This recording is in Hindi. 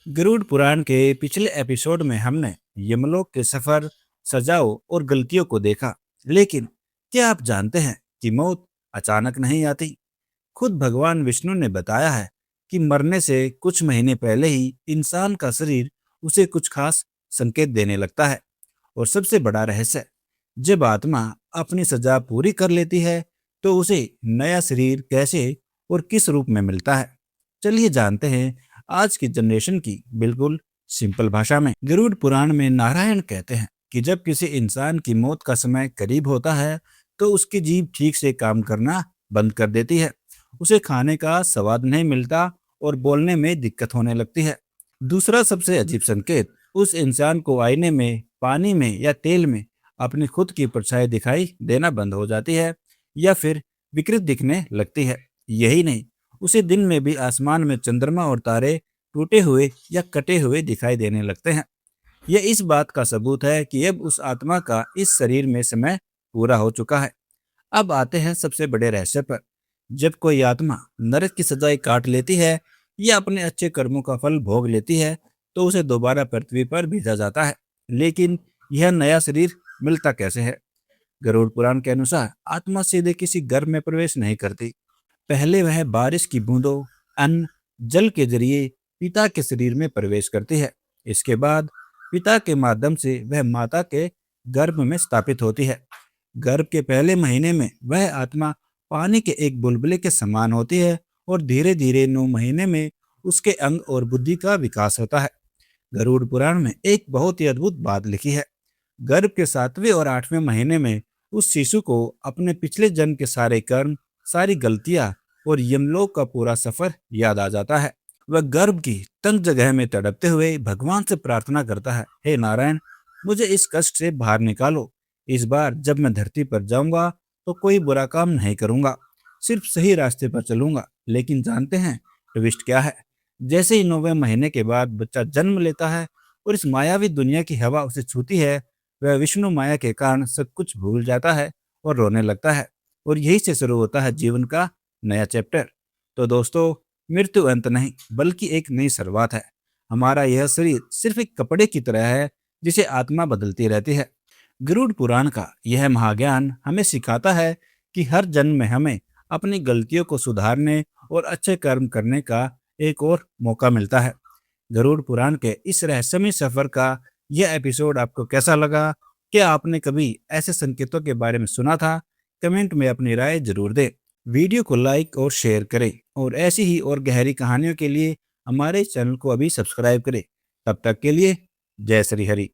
गरुड़ पुराण के पिछले एपिसोड में हमने यमलोक के सफर, सजाओं और गलतियों को देखा। लेकिन क्या आप जानते हैं कि मौत अचानक नहीं आती? खुद भगवान विष्णु ने बताया है कि मरने से कुछ महीने पहले ही इंसान का शरीर उसे कुछ खास संकेत देने लगता है। और सबसे बड़ा रहस्य, जब आत्मा अपनी सजा पूरी कर लेती है तो उसे नया शरीर कैसे और किस रूप में मिलता है। चलिए जानते हैं आज की जनरेशन की बिल्कुल सिंपल भाषा में। गरुड़ पुराण में नारायण कहते हैं कि जब किसी इंसान की मौत का समय करीब होता है तो उसकी जीभ ठीक से काम करना बंद कर देती है। उसे खाने का स्वाद नहीं मिलता और बोलने में दिक्कत होने लगती है। दूसरा सबसे अजीब संकेत, उस इंसान को आईने में, पानी में या तेल में अपनी खुद की परछाई दिखाई देना बंद हो जाती है या फिर विकृत दिखने लगती है। यही नहीं, उसे दिन में भी आसमान में चंद्रमा और तारे टूटे हुए या कटे हुए दिखाई देने लगते हैं। यह इस बात का सबूत है कि अब उस आत्मा का इस शरीर में समय पूरा हो चुका है। अब आते हैं सबसे बड़े रहस्य पर। जब कोई आत्मा नरक की सजाएं काट लेती है या अपने अच्छे कर्मों का फल भोग लेती है तो उसे दोबारा पृथ्वी पर भेजा जाता है। लेकिन यह नया शरीर मिलता कैसे है? गरुड़ पुराण के अनुसार आत्मा सीधे किसी घर में प्रवेश नहीं करती। पहले वह बारिश की बूंदों, अन्न, जल के जरिए पिता के शरीर में प्रवेश करती है। इसके बाद पिता के माध्यम से वह माता के गर्भ में स्थापित होती है। गर्भ के पहले महीने में वह आत्मा पानी के एक बुलबुले के समान होती है और धीरे धीरे 9 महीने में उसके अंग और बुद्धि का विकास होता है। गरुड़ पुराण में एक बहुत ही अद्भुत बात लिखी है। गर्भ के 7वें और 8वें महीने में उस शिशु को अपने पिछले जन्म के सारे कर्म, सारी गलतियां और यमलोक का पूरा सफर याद आ जाता है। वह गर्भ की तंग जगह में तड़पते हुए भगवान से प्रार्थना करता है, हे नारायण, मुझे इस कष्ट से बाहर निकालो। इस बार जब मैं धरती पर जाऊंगा तो कोई बुरा काम नहीं करूंगा, सिर्फ सही रास्ते पर चलूंगा। लेकिन जानते हैं ट्विस्ट क्या है? जैसे ही 9वें महीने के बाद बच्चा जन्म लेता है और इस मायावी दुनिया की हवा उसे छूती है, वह विष्णु माया के कारण सब कुछ भूल जाता है और रोने लगता है। और यही से शुरू होता है जीवन का नया चैप्टर। तो दोस्तों, मृत्यु अंत नहीं बल्कि एक नई शुरुआत है। हमारा यह शरीर सिर्फ एक कपड़े की तरह है जिसे आत्मा बदलती रहती है। गरुड़ पुराण का यह महाज्ञान हमें सिखाता है कि हर जन्म में हमें अपनी गलतियों को सुधारने और अच्छे कर्म करने का एक और मौका मिलता है। गरुड़ पुराण के इस रहस्यमय सफर का यह एपिसोड आपको कैसा लगा? क्या आपने कभी ऐसे संकेतों के बारे में सुना था? कमेंट में अपनी राय जरूर दें। वीडियो को लाइक और शेयर करें और ऐसी ही और गहरी कहानियों के लिए हमारे चैनल को अभी सब्सक्राइब करें। तब तक के लिए जय श्री हरि।